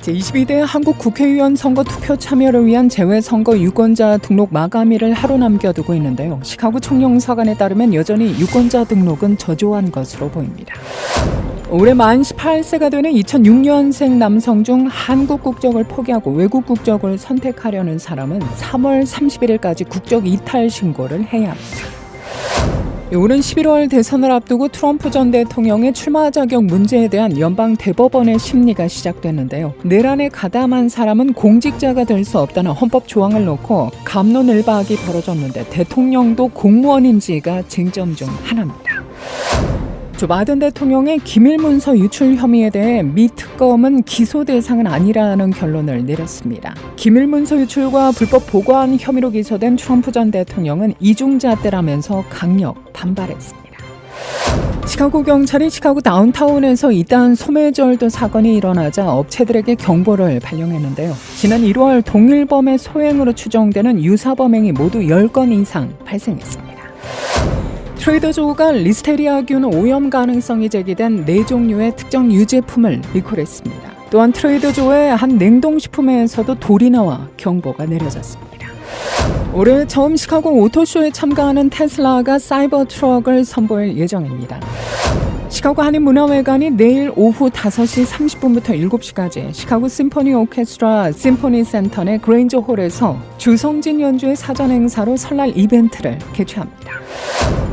제22대 한국 국회의원 선거 투표 참여를 위한 재외선거 유권자 등록 마감일을 하루 남겨두고 있는데요. 시카고 총영사관에 따르면 여전히 유권자 등록은 저조한 것으로 보입니다. 올해 만 18세가 되는 2006년생 남성 중 한국 국적을 포기하고 외국 국적을 선택하려는 사람은 3월 31일까지 국적 이탈 신고를 해야 합니다. 오는 11월 대선을 앞두고 트럼프 전 대통령의 출마 자격 문제에 대한 연방 대법원의 심리가 시작됐는데요. 내란에 가담한 사람은 공직자가 될 수 없다는 헌법 조항을 놓고 갑론을박이 벌어졌는데 대통령도 공무원인지가 쟁점 중 하나입니다. 조 바이든 대통령의 기밀 문서 유출 혐의에 대해 미 특검은 기소 대상은 아니라는 결론을 내렸습니다. 기밀 문서 유출과 불법 보관 혐의로 기소된 트럼프 전 대통령은 이중잣대라면서 강력 반발했습니다. 시카고 경찰이 시카고 다운타운에서 이딴 소매절도 사건이 일어나자 업체들에게 경보를 발령했는데요. 지난 1월 동일범의 소행으로 추정되는 유사범행이 모두 10건 이상 발생했습니다. 트레이더조가 리스테리아균 오염 가능성이 제기된 4종류의 특정 유제품을 리콜했습니다. 또한 트레이더조의 한 냉동식품에서도 돌이 나와 경보가 내려졌습니다. 올해 처음 시카고 오토쇼에 참가하는 테슬라가 사이버 트럭을 선보일 예정입니다. 시카고 한인문화회관이 내일 오후 5시 30분부터 7시까지 시카고 심포니 오케스트라 심포니 센터 내 그레인저 홀에서 주성진 연주의 사전 행사로 설날 이벤트를 개최합니다.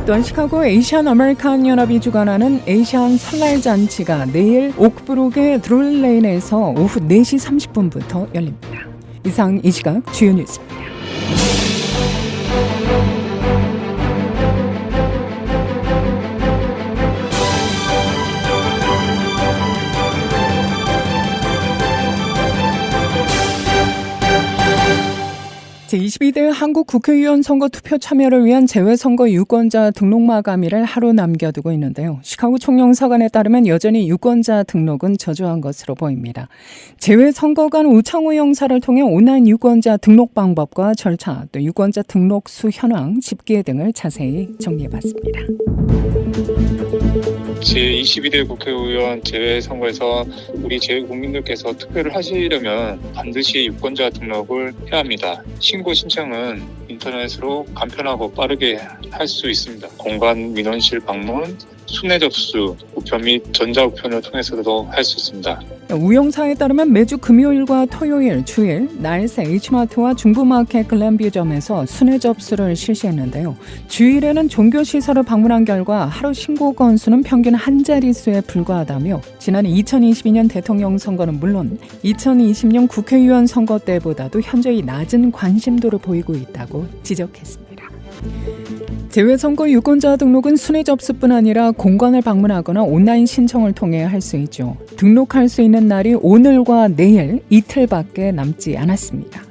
또한 시카고 에이시안 아메리칸 연합이 주관하는 에이시안 설날 잔치가 내일 오크브룩의 드룰레인에서 오후 4시 30분부터 열립니다. 이상 이 시각 주요 뉴스입니다. 제22대 한국 국회의원 선거 투표 참여를 위한 재외선거 유권자 등록 마감일을 하루 남겨두고 있는데요. 시카고 총영사관에 따르면 여전히 유권자 등록은 저조한 것으로 보입니다. 재외선거관 우창우 영사를 통해 온라인 유권자 등록 방법과 절차, 또 유권자 등록 수 현황, 집계 등을 자세히 정리해봤습니다. 제22대 국회의원 재외선거에서 우리 재외국민들께서 투표를 하시려면 반드시 유권자 등록을 해야 합니다. 신고 신청은 인터넷으로 간편하고 빠르게 할 수 있습니다. 공관 민원실 방문, 순회 접수, 우편 및 전자우편을 통해서도 할 수 있습니다. 우영사에 따르면 매주 금요일과 토요일, 주일, 날새 H마트와 중부마켓 글램뷰점에서 순회 접수를 실시했는데요. 주일에는 종교시설을 방문한 결과 하루 신고 건수는 평균 한 자릿수에 불과하다며 지난 2022년 대통령 선거는 물론 2020년 국회의원 선거 때보다도 현저히 낮은 관심도를 보이고 있다고 지적했습니다. 재외선거 유권자 등록은 순회 접수뿐 아니라 공관을 방문하거나 온라인 신청을 통해 할 수 있죠. 등록할 수 있는 날이 오늘과 내일 이틀밖에 남지 않았습니다.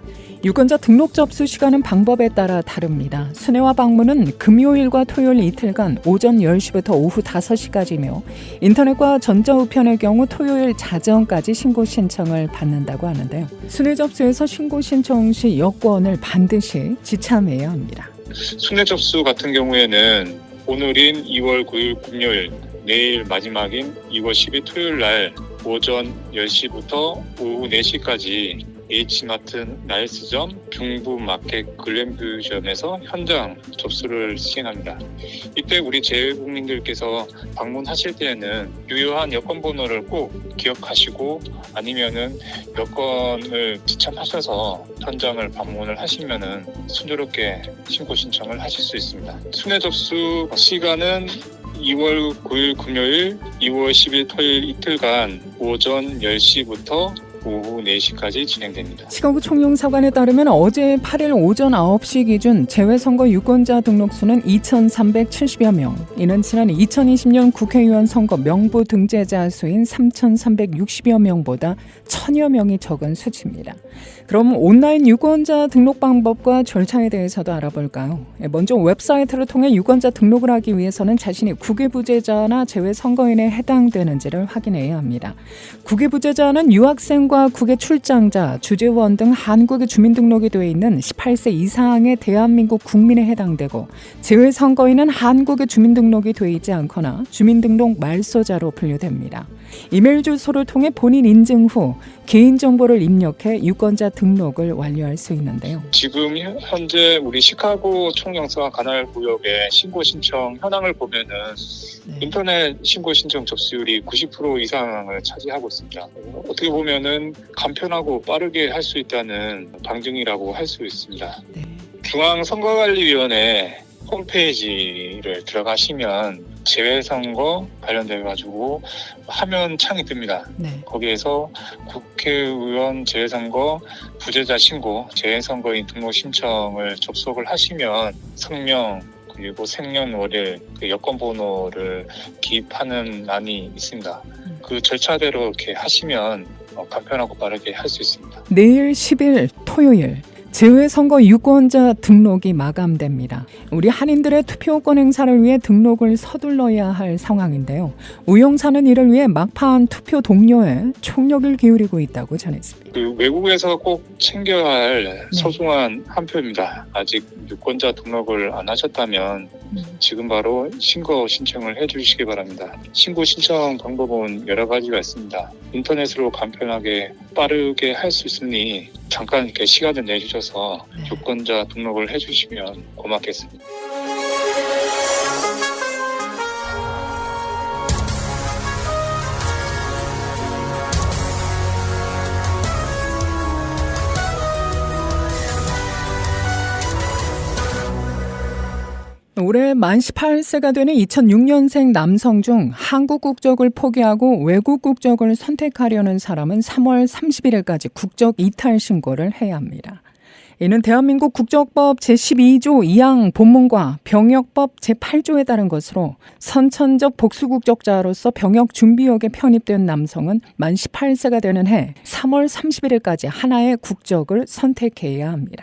유권자 등록 접수 시간은 방법에 따라 다릅니다. 순회와 방문은 금요일과 토요일 이틀간 오전 10시부터 오후 5시까지며 인터넷과 전자우편의 경우 토요일 자정까지 신고 신청을 받는다고 하는데요. 순회 접수에서 신고 신청 시 여권을 반드시 지참해야 합니다. 순회 접수 같은 경우에는 오늘인 2월 9일 금요일, 내일 마지막인 2월 10일 토요일 날 오전 10시부터 오후 4시까지 H마트 나일스점 중부마켓 글램뷰점에서 현장 접수를 시행합니다. 이때 우리 재외국민들께서 방문하실 때에는 유효한 여권 번호를 꼭 기억하시고 아니면은 여권을 지참하셔서 현장을 방문을 하시면은 순조롭게 신고 신청을 하실 수 있습니다. 순회 접수 시간은 2월 9일 금요일, 2월 10일 토요일 이틀간 오전 10시부터 오후 4시까지 진행됩니다. 시카고 총영사관에 따르면 어제 8일 오전 9시 기준 재외선거 유권자 등록수는 2,370여 명. 이는 지난 2020년 국회의원 선거 명부 등재자 수인 3,360여 명보다 1,000여 명이 적은 수치입니다. 그럼 온라인 유권자 등록 방법과 절차에 대해서도 알아볼까요? 먼저 웹사이트를 통해 유권자 등록을 하기 위해서는 자신이 국외부재자나 재외선거인에 해당되는지를 확인해야 합니다. 국외부재자는 유학생과 국외 출장자, 주재원 등 한국에 주민등록이 되어 있는 18세 이상의 대한민국 국민에 해당되고 재외선거인은 한국에 주민등록이 되어 있지 않거나 주민등록 말소자로 분류됩니다. 이메일 주소를 통해 본인 인증 후 개인정보를 입력해 유권자 등록을 완료할 수 있는데요. 지금 현재 우리 시카고 총영사관 관할 구역의 신고 신청 현황을 보면은 인터넷 신고 신청 접수율이 90% 이상을 차지하고 있습니다. 어떻게 보면은 간편하고 빠르게 할 수 있다는 방증이라고 할 수 있습니다. 네. 중앙선거관리위원회 홈페이지를 들어가시면 재외선거 관련돼 가지고 화면 창이 뜹니다. 네. 거기에서 국회의원 재외선거 부재자 신고, 재외선거인 등록 신청을 접속을 하시면 성명 그리고 생년월일, 여권번호를 기입하는欄이 있습니다. 그 절차대로 이렇게 하시면 간편하고 빠르게 할 수 있습니다. 내일 10일 토요일 재외선거 유권자 등록이 마감됩니다. 우리 한인들의 투표권 행사를 위해 등록을 서둘러야 할 상황인데요. 우영사는 이를 위해 막판 투표 동료에 총력을 기울이고 있다고 전했습니다. 외국에서 꼭 챙겨야 할 소중한 한 표입니다. 아직 유권자 등록을 안 하셨다면 지금 바로 신고 신청을 해주시기 바랍니다. 신고 신청 방법은 여러 가지가 있습니다. 인터넷으로 간편하게 빠르게 할 수 있으니 잠깐 이렇게 시간을 내주셔서 유권자 등록을 해주시면 고맙겠습니다. 올해 만 18세가 되는 2006년생 남성 중 한국 국적을 포기하고 외국 국적을 선택하려는 사람은 3월 31일까지 국적 이탈 신고를 해야 합니다. 이는 대한민국 국적법 제12조 2항 본문과 병역법 제8조에 따른 것으로 선천적 복수국적자로서 병역 준비역에 편입된 남성은 만 18세가 되는 해 3월 31일까지 하나의 국적을 선택해야 합니다.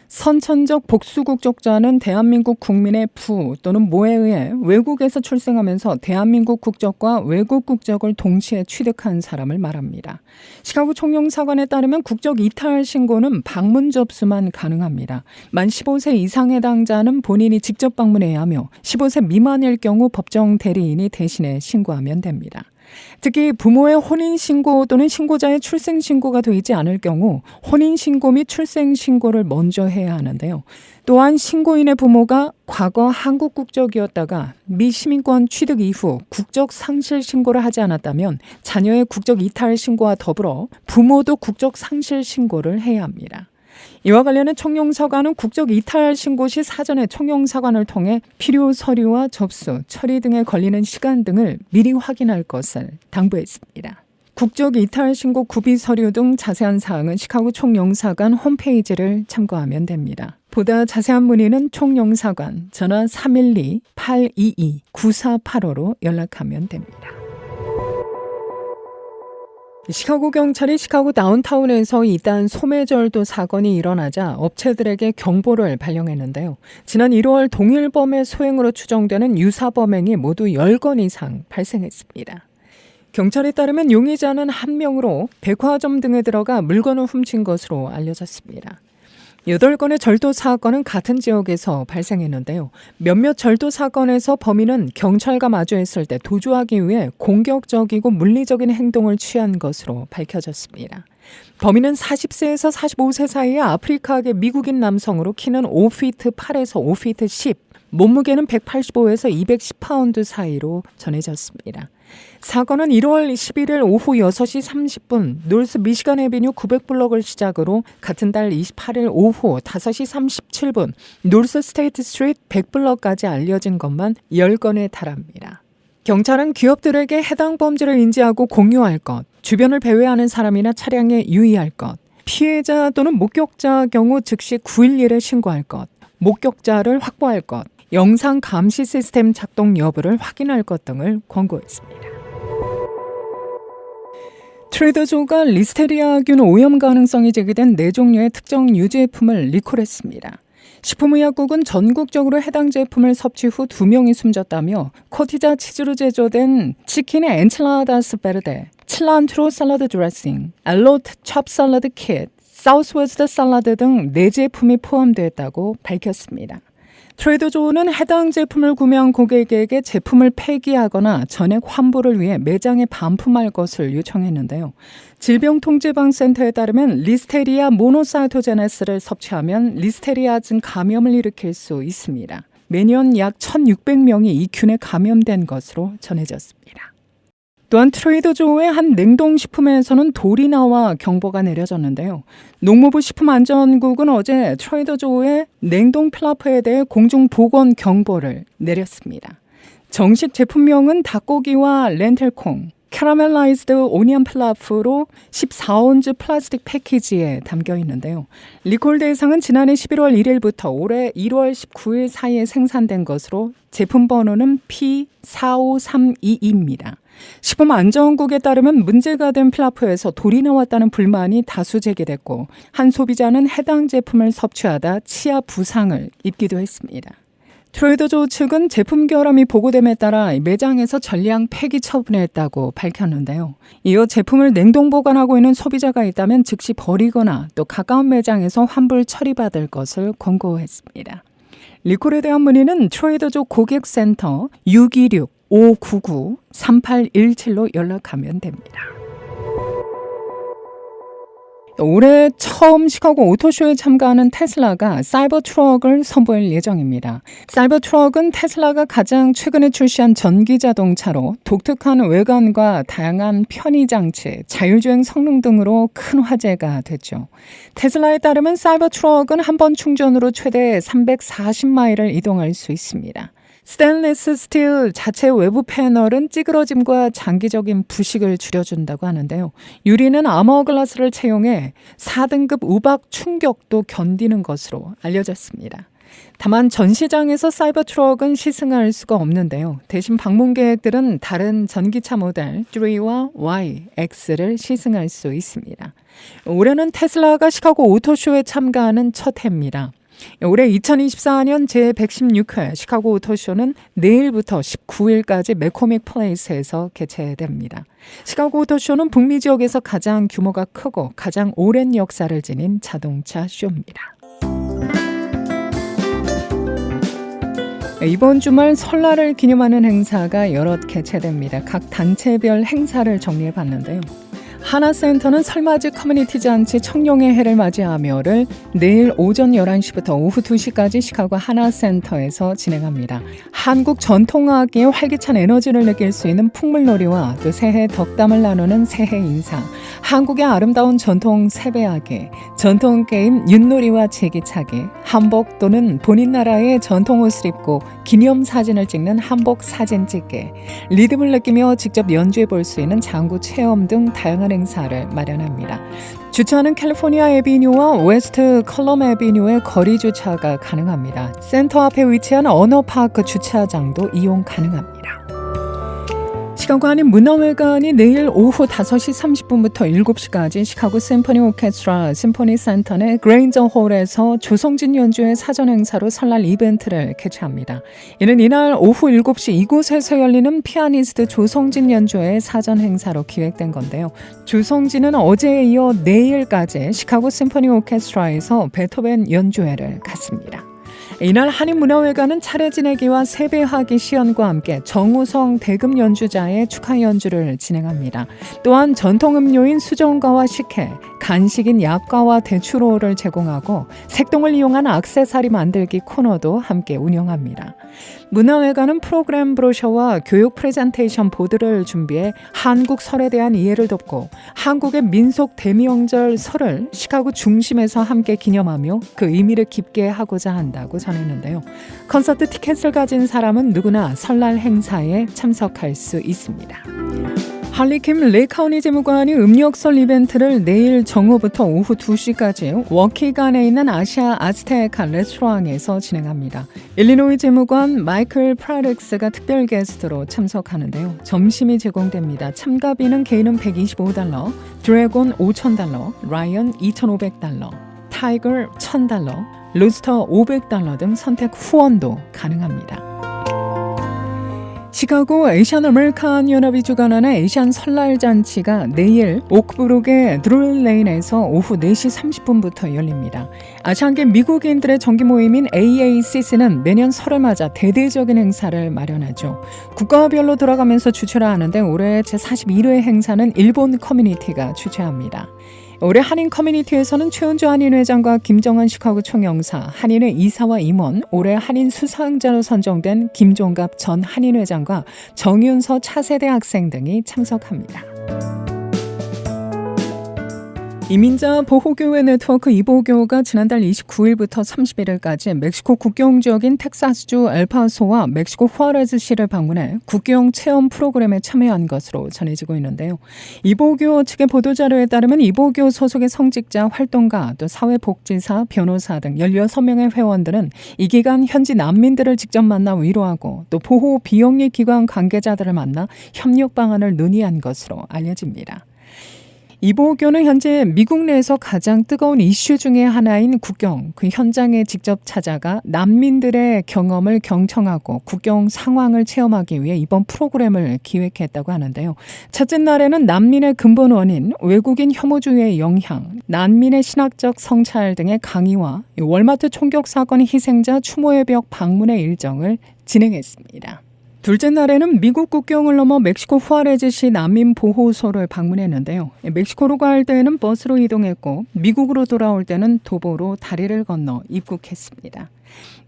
선천적 복수국적자는 대한민국 국민의 부 또는 모에 의해 외국에서 출생하면서 대한민국 국적과 외국 국적을 동시에 취득한 사람을 말합니다. 시카고 총영사관에 따르면 국적 이탈 신고는 방문 접수만 가능합니다. 만 15세 이상 해당자는 본인이 직접 방문해야 하며 15세 미만일 경우 법정 대리인이 대신해 신고하면 됩니다. 특히 부모의 혼인신고 또는 신고자의 출생신고가 되지 않을 경우 혼인신고 및 출생신고를 먼저 해야 하는데요. 또한 신고인의 부모가 과거 한국 국적이었다가 미시민권 취득 이후 국적 상실 신고를 하지 않았다면 자녀의 국적 이탈 신고와 더불어 부모도 국적 상실 신고를 해야 합니다. 이와 관련해 총영사관은 국적 이탈 신고 시 사전에 총영사관을 통해 필요 서류와 접수, 처리 등에 걸리는 시간 등을 미리 확인할 것을 당부했습니다. 국적 이탈 신고 구비 서류 등 자세한 사항은 시카고 총영사관 홈페이지를 참고하면 됩니다. 보다 자세한 문의는 총영사관 전화 312-822-9485로 연락하면 됩니다. 시카고 경찰이 시카고 다운타운에서 이단 소매절도 사건이 일어나자 업체들에게 경보를 발령했는데요. 지난 1월 동일 범의 소행으로 추정되는 유사 범행이 모두 10건 이상 발생했습니다. 경찰에 따르면 용의자는 한 명으로 백화점 등에 들어가 물건을 훔친 것으로 알려졌습니다. 8건의 절도 사건은 같은 지역에서 발생했는데요. 몇몇 절도 사건에서 범인은 경찰과 마주했을 때 도주하기 위해 공격적이고 물리적인 행동을 취한 것으로 밝혀졌습니다. 범인은 40세에서 45세 사이의 아프리카계 미국인 남성으로 키는 5피트 8에서 5피트 10, 몸무게는 185에서 210파운드 사이로 전해졌습니다. 사건은 1월 11일 오후 6시 30분 노스 미시간 애비뉴 900블럭을 시작으로 같은 달 28일 오후 5시 37분 노스 스테이트 스트리트 100블럭까지 알려진 것만 10건에 달합니다. 경찰은 기업들에게 해당 범죄를 인지하고 공유할 것, 주변을 배회하는 사람이나 차량에 유의할 것, 피해자 또는 목격자 경우 즉시 911에 신고할 것, 목격자를 확보할 것, 영상 감시 시스템 작동 여부를 확인할 것 등을 권고했습니다. 트레이더조가 리스테리아균 오염 가능성이 제기된 4종류의 특정 유제품을 리콜했습니다. 식품의약국은 전국적으로 해당 제품을 섭취 후 2명이 숨졌다며 코티자 치즈로 제조된 치킨의 엔칠라다스 베르데, 칠란트로 샐러드 드레싱, 알로트 첩 샐러드 킷, 사우스웨스트 샐러드 등 4제품이 포함되었다고 밝혔습니다. 트레이더조는 해당 제품을 구매한 고객에게 제품을 폐기하거나 전액 환불을 위해 매장에 반품할 것을 요청했는데요. 질병통제방센터에 따르면 리스테리아 모노사이토제네스를 섭취하면 리스테리아증 감염을 일으킬 수 있습니다. 매년 약 1,600명이 이 균에 감염된 것으로 전해졌습니다. 또한 트레이더조의 한 냉동식품에서는 돌이 나와 경보가 내려졌는데요. 농무부 식품안전국은 어제 트레이더조의 냉동 필라프에 대해 공중보건 경보를 내렸습니다. 정식 제품명은 닭고기와 렌틀콩, 캐러멜라이즈드 오니언 필라프로 14온즈 플라스틱 패키지에 담겨 있는데요. 리콜 대상은 지난해 11월 1일부터 올해 1월 19일 사이에 생산된 것으로 제품 번호는 P45322입니다. 식품안전국에 따르면 문제가 된 필라프에서 돌이 나왔다는 불만이 다수 제기됐고 한 소비자는 해당 제품을 섭취하다 치아 부상을 입기도 했습니다. 트레이더조 측은 제품 결함이 보고됨에 따라 매장에서 전량 폐기 처분했다고 밝혔는데요. 이어 제품을 냉동 보관하고 있는 소비자가 있다면 즉시 버리거나 또 가까운 매장에서 환불 처리받을 것을 권고했습니다. 리콜에 대한 문의는 트레이더조 고객센터 626-599-3817로 연락하면 됩니다. 올해 처음 시카고 오토쇼에 참가하는 테슬라가 사이버 트럭을 선보일 예정입니다. 사이버 트럭은 테슬라가 가장 최근에 출시한 전기 자동차로 독특한 외관과 다양한 편의 장치, 자율주행 성능 등으로 큰 화제가 됐죠. 테슬라에 따르면 사이버 트럭은 한 번 충전으로 최대 340마일을 이동할 수 있습니다. 스테인리스 스틸 자체 외부 패널은 찌그러짐과 장기적인 부식을 줄여준다고 하는데요. 유리는 아머 글라스를 채용해 4등급 우박 충격도 견디는 것으로 알려졌습니다. 다만 전 시장에서 사이버 트럭은 시승할 수가 없는데요. 대신 방문객들은 다른 전기차 모델 3와 Y, X를 시승할 수 있습니다. 올해는 테슬라가 시카고 오토쇼에 참가하는 첫 해입니다. 올해 2024년 제116회 시카고 오토쇼는 내일부터 19일까지 맥코믹 플레이스에서 개최됩니다. 시카고 오토쇼는 북미 지역에서 가장 규모가 크고 가장 오랜 역사를 지닌 자동차 쇼입니다. 이번 주말 설날을 기념하는 행사가 여럿 개최됩니다. 각 단체별 행사를 정리해봤는데요. 하나센터는 설맞이 커뮤니티 잔치 청룡의 해를 맞이하며를 내일 오전 11시부터 오후 2시까지 시카고 하나센터에서 진행합니다. 한국 전통악기의 활기찬 에너지를 느낄 수 있는 풍물놀이와 또 새해 덕담을 나누는 새해 인사, 한국의 아름다운 전통 세배하기, 전통 게임 윷놀이와 제기차기, 한복 또는 본인 나라의 전통 옷을 입고 기념사진을 찍는 한복 사진 찍기, 리듬을 느끼며 직접 연주해 볼 수 있는 장구 체험 등 다양한 행사를 마련합니다. 주차는 캘리포니아 에비뉴와 웨스트 컬럼 에비뉴의 거리 주차가 가능합니다. 센터 앞에 위치한 언어파크 주차장도 이용 가능합니다. 시카고 한인 문화회관이 내일 오후 5시 30분부터 7시까지 시카고 심포니 오케스트라 심포니 센터 내 그레인저 홀에서 조성진 연주의 사전 행사로 설날 이벤트를 개최합니다. 이는 이날 오후 7시 이곳에서 열리는 피아니스트 조성진 연주의 사전 행사로 기획된 건데요. 조성진은 어제에 이어 내일까지 시카고 심포니 오케스트라에서 베토벤 연주회를 갖습니다. 이날 한인문화회관은 차례 지내기와 세배하기 시연과 함께 정우성 대금 연주자의 축하 연주를 진행합니다. 또한 전통 음료인 수정과와 식혜, 간식인 약과와 대추로를 제공하고 색동을 이용한 액세서리 만들기 코너도 함께 운영합니다. 문화회관은 프로그램 브로셔와 교육 프레젠테이션 보드를 준비해 한국 설에 대한 이해를 돕고 한국의 민속 대명절 설을 시카고 중심에서 함께 기념하며 그 의미를 깊게 하고자 한다고 전했는데요. 콘서트 티켓을 가진 사람은 누구나 설날 행사에 참석할 수 있습니다. 할리킴 레이카우니 재무관이 음력설 이벤트를 내일 정오부터 오후 2시까지 워키간에 있는 아시아 아즈테카 레스토랑에서 진행합니다. 일리노이 재무관 마이클 프라렉스가 특별 게스트로 참석하는데요. 점심이 제공됩니다. 참가비는 개인은 $125, 드래곤 $5,000, 라이언 $2,500, 타이거 $1,000, 로스터 $500 등 선택 후원도 가능합니다. 시카고 에이시안 아메리칸 연합이 주관하는 에이시안 설날 잔치가 내일 오크브룩의 드룰레인에서 오후 4시 30분부터 열립니다. 아시안계 미국인들의 정기 모임인 AACC는 매년 설을 맞아 대대적인 행사를 마련하죠. 국가별로 돌아가면서 주최를 하는데 올해 제41회 행사는 일본 커뮤니티가 주최합니다. 올해 한인 커뮤니티에서는 최은주 한인회장과 김정한 시카고 총영사, 한인회 이사와 임원, 올해 한인 수상자로 선정된 김종갑 전 한인회장과 정윤서 차세대 학생 등이 참석합니다. 이민자 보호교회 네트워크 이보교가 지난달 29일부터 31일까지 멕시코 국경 지역인 텍사스주 엘파소와 멕시코 후아레즈시를 방문해 국경 체험 프로그램에 참여한 것으로 전해지고 있는데요. 이보교 측의 보도자료에 따르면 이보교 소속의 성직자, 활동가, 또 사회복지사, 변호사 등 16명의 회원들은 이 기간 현지 난민들을 직접 만나 위로하고 또 보호 비영리 기관 관계자들을 만나 협력 방안을 논의한 것으로 알려집니다. 이보교는 현재 미국 내에서 가장 뜨거운 이슈 중에 하나인 국경, 그 현장에 직접 찾아가 난민들의 경험을 경청하고 국경 상황을 체험하기 위해 이번 프로그램을 기획했다고 하는데요. 첫째 날에는 난민의 근본 원인, 외국인 혐오주의의 영향, 난민의 신학적 성찰 등의 강의와 월마트 총격 사건 희생자 추모의 벽 방문의 일정을 진행했습니다. 둘째 날에는 미국 국경을 넘어 멕시코 후아레즈시 난민보호소를 방문했는데요. 멕시코로 갈 때는 버스로 이동했고 미국으로 돌아올 때는 도보로 다리를 건너 입국했습니다.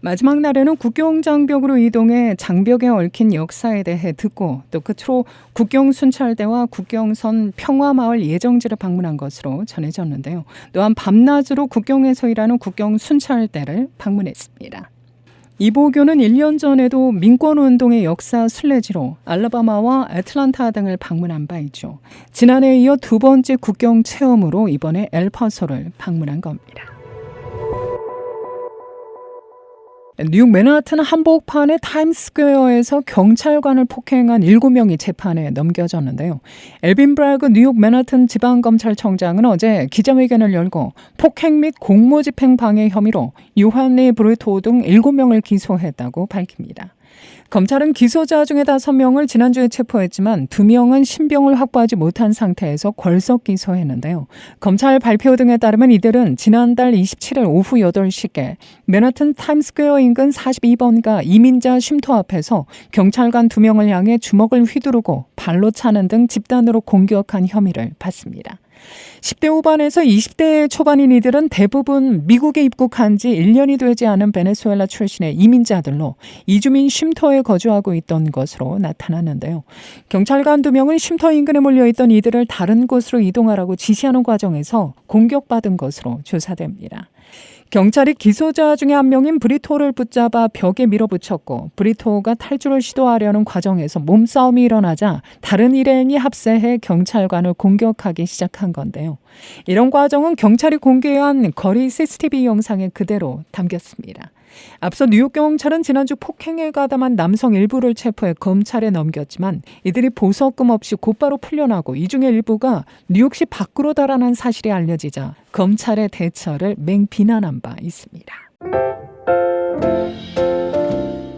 마지막 날에는 국경 장벽으로 이동해 장벽에 얽힌 역사에 대해 듣고 또 끝으로 국경 순찰대와 국경선 평화마을 예정지를 방문한 것으로 전해졌는데요. 또한 밤낮으로 국경에서 일하는 국경 순찰대를 방문했습니다. 이보교는 1년 전에도 민권운동의 역사 순례지로 알라바마와 애틀란타 등을 방문한 바 있죠. 지난해에 이어 두 번째 국경 체험으로 이번에 엘파소를 방문한 겁니다. 뉴욕 맨하튼 한복판의 타임스퀘어에서 경찰관을 폭행한 7명이 재판에 넘겨졌는데요. 엘빈 브라그 뉴욕 맨하튼 지방검찰청장은 어제 기자회견을 열고 폭행 및 공무집행 방해 혐의로 요한리 브루토 등 7명을 기소했다고 밝힙니다. 검찰은 기소자 중에 5명을 지난주에 체포했지만 2명은 신병을 확보하지 못한 상태에서 걸석 기소했는데요. 검찰 발표 등에 따르면 이들은 지난달 27일 오후 8시께 맨하튼 타임스퀘어 인근 42번가 이민자 쉼터 앞에서 경찰관 2명을 향해 주먹을 휘두르고 발로 차는 등 집단으로 공격한 혐의를 받습니다. 10대 후반에서 20대 초반인 이들은 대부분 미국에 입국한 지 1년이 되지 않은 베네수엘라 출신의 이민자들로 이주민 쉼터에 거주하고 있던 것으로 나타났는데요. 경찰관 2명은 쉼터 인근에 몰려있던 이들을 다른 곳으로 이동하라고 지시하는 과정에서 공격받은 것으로 조사됩니다. 경찰이 기소자 중에 한 명인 브리토를 붙잡아 벽에 밀어붙였고 브리토가 탈주를 시도하려는 과정에서 몸싸움이 일어나자 다른 일행이 합세해 경찰관을 공격하기 시작한 건데요. 이런 과정은 경찰이 공개한 거리 CCTV 영상에 그대로 담겼습니다. 앞서 뉴욕 경찰은 지난주 폭행에 가담한 남성 일부를 체포해 검찰에 넘겼지만 이들이 보석금 없이 곧바로 풀려나고 이 중에 일부가 뉴욕시 밖으로 달아난 사실이 알려지자 검찰의 대처를 맹비난한 바 있습니다.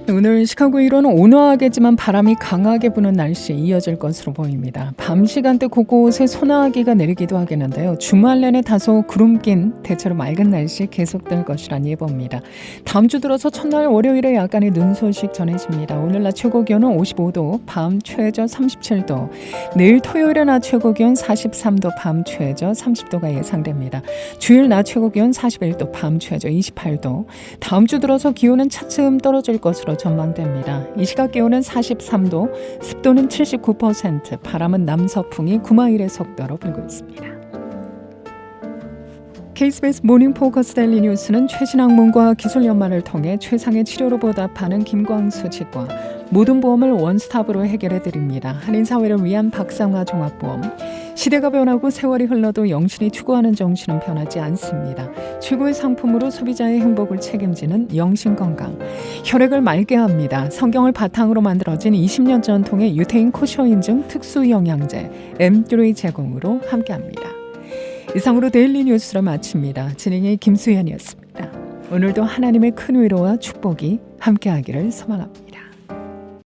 오늘 시카고 일로는 온화하겠지만 바람이 강하게 부는 날씨 이어질 것으로 보입니다. 밤 시간대 곳곳에 소나기가 내리기도 하겠는데요. 주말 내내 다소 구름 낀 대체로 맑은 날씨 계속될 것이란 예보입니다. 다음 주 들어서 첫날 월요일에 약간의 눈 소식 전해집니다. 오늘 낮 최고 기온은 55도, 밤 최저 37도. 내일 토요일에 낮 최고 기온 43도, 밤 최저 30도가 예상됩니다. 주일 낮 최고 기온 41도, 밤 최저 28도. 다음 주 들어서 기온은 차츰 떨어질 것으로 전망됩니다. 이 시각 기온은 43도, 습도는 79%, 바람은 남서풍이 9마일의 속도로 불고 있습니다. KBS 모닝 포커스 데일리 뉴스는 최신 학문과 기술 연마를 통해 최상의 치료로 보답하는 김광수 치과, 모든 보험을 원스톱으로 해결해드립니다. 한인사회를 위한 박상화 종합보험. 시대가 변하고 세월이 흘러도 영신이 추구하는 정신은 변하지 않습니다. 최고의 상품으로 소비자의 행복을 책임지는 영신건강. 혈액을 맑게 합니다. 성경을 바탕으로 만들어진 20년 전통의 유태인 코셔 인증 특수 영양제 M3 제공으로 함께합니다. 이상으로 데일리 뉴스를 마칩니다. 진행의 김수현이었습니다. 오늘도 하나님의 큰 위로와 축복이 함께하기를 소망합니다.